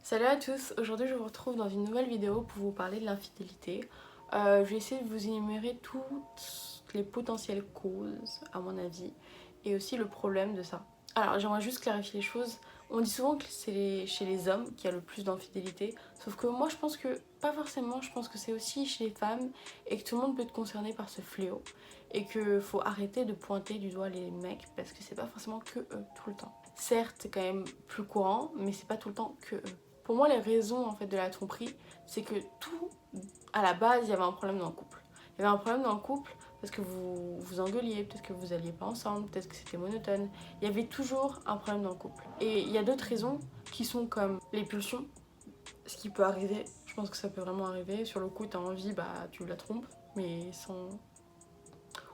Salut à tous, aujourd'hui je vous retrouve dans une nouvelle vidéo pour vous parler de l'infidélité. Je vais essayer de vous énumérer toutes les potentielles causes à mon avis et aussi le problème de ça. Alors j'aimerais juste clarifier les choses. On dit souvent que c'est chez les hommes qu'il y a le plus d'infidélité, sauf que moi je pense que pas forcément, je pense que c'est aussi chez les femmes et que tout le monde peut être concerné par ce fléau et qu'il faut arrêter de pointer du doigt les mecs parce que c'est pas forcément que eux tout le temps. Certes c'est quand même plus courant mais c'est pas tout le temps que eux. Pour moi, les raisons en fait de la tromperie, c'est que tout, à la base, il y avait un problème dans le couple. Il y avait un problème dans le couple parce que vous vous engueuliez, peut-être que vous alliez pas ensemble, peut-être que c'était monotone. Il y avait toujours un problème dans le couple. Et il y a d'autres raisons qui sont comme les pulsions, ce qui peut arriver. Je pense que ça peut vraiment arriver. Sur le coup, t'as envie, bah tu la trompes, mais sans.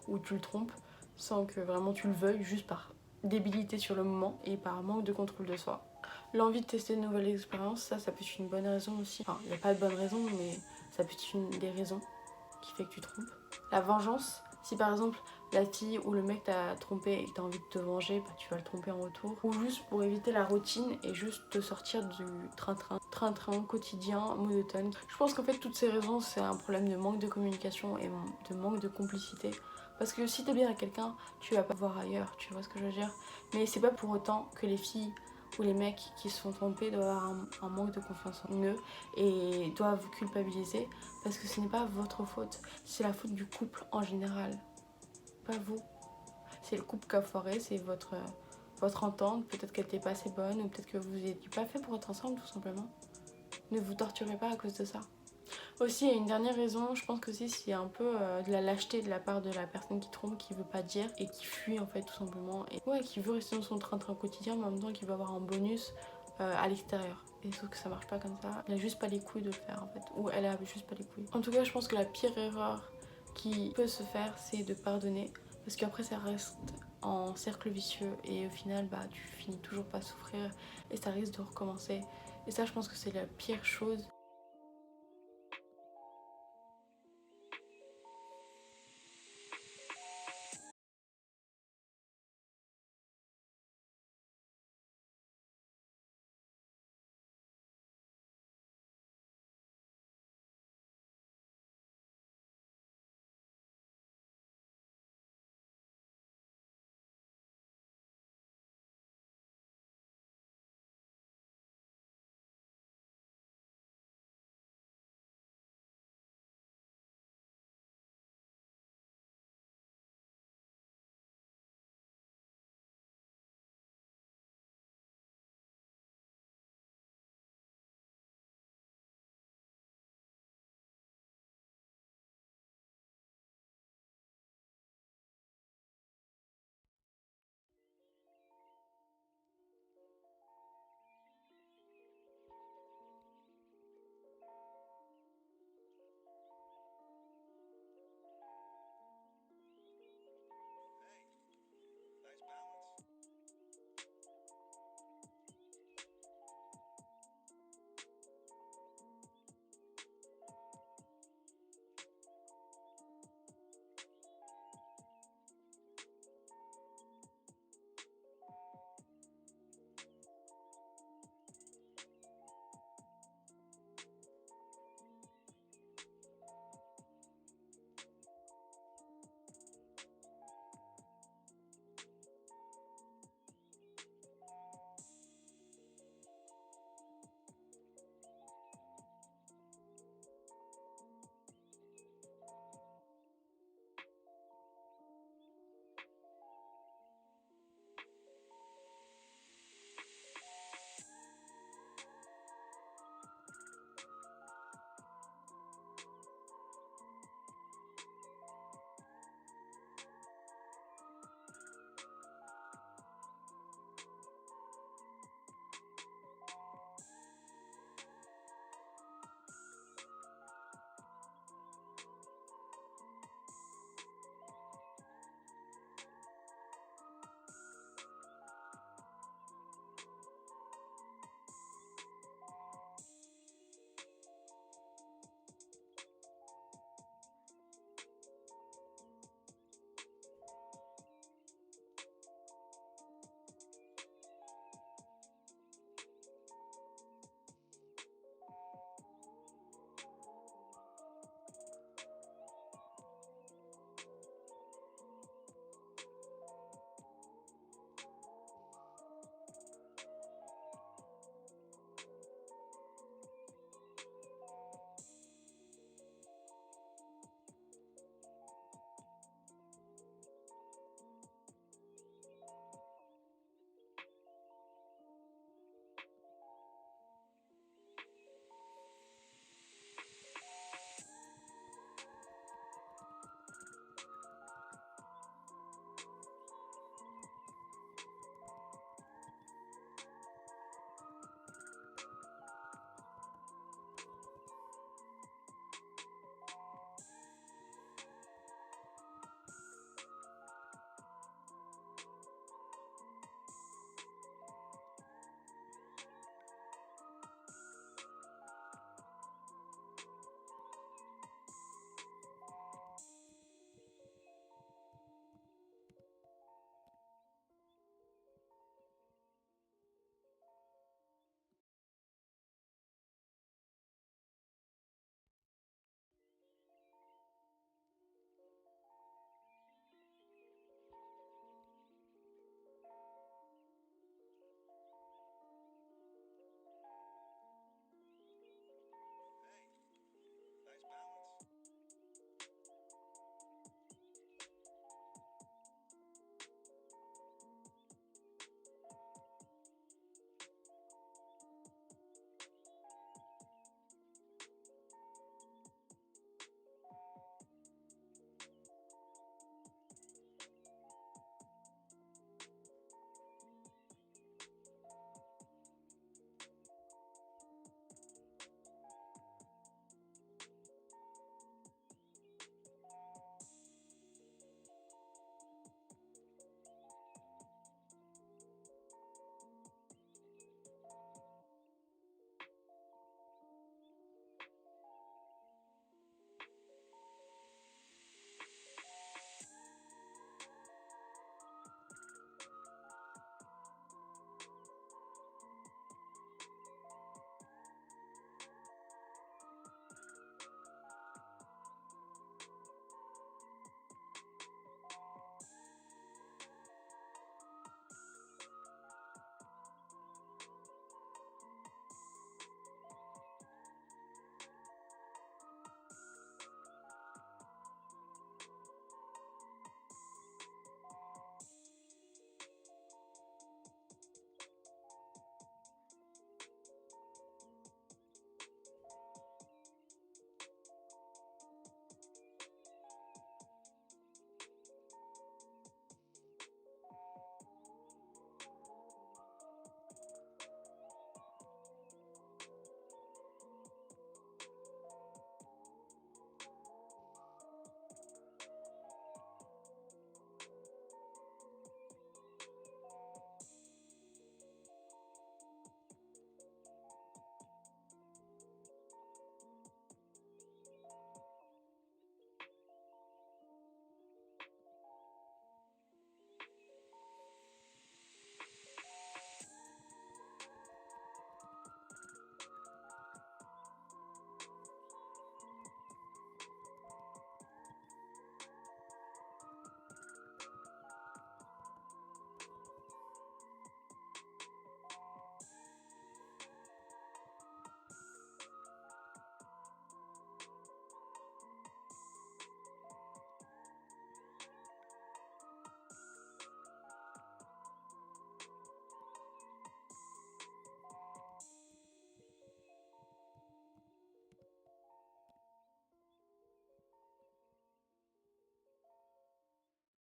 Ou tu le trompes sans que vraiment tu le veuilles, juste par débilité sur le moment et par manque de contrôle de soi. L'envie de tester de nouvelles expériences, ça peut être une bonne raison aussi. Enfin, il n'y a pas de bonne raison, mais ça peut être une des raisons qui fait que tu trompes. La vengeance, si par exemple la fille ou le mec t'a trompé et que t'as envie de te venger, bah, tu vas le tromper en retour. Ou juste pour éviter la routine et juste te sortir du train-train quotidien, monotone. Je pense qu'en fait toutes ces raisons c'est un problème de manque de communication et de manque de complicité. Parce que si t'es bien avec quelqu'un, tu vas pas voir ailleurs, tu vois ce que je veux dire. Mais c'est pas pour autant que les filles ou les mecs qui se font tromper doivent avoir un manque de confiance en eux et doivent vous culpabiliser parce que ce n'est pas votre faute, c'est la faute du couple en général, pas vous. C'est le couple qui a foiré, c'est votre entente, peut-être qu'elle n'était pas assez bonne ou peut-être que vous n'étiez pas fait pour être ensemble tout simplement. Ne vous torturez pas à cause de ça. Aussi, il y a une dernière raison, je pense que c'est un peu de la lâcheté de la part de la personne qui trompe, qui veut pas dire et qui fuit en fait tout simplement. Et ouais, qui veut rester dans son train-train quotidien, mais en même temps qui veut avoir un bonus à l'extérieur. Et sauf que ça marche pas comme ça. Il a juste pas les couilles de le faire en fait. Ou elle a juste pas les couilles. En tout cas, je pense que la pire erreur qui peut se faire, c'est de pardonner. Parce qu'après, ça reste en cercle vicieux et au final, bah, tu finis toujours pas à souffrir et ça risque de recommencer. Et ça, je pense que c'est la pire chose.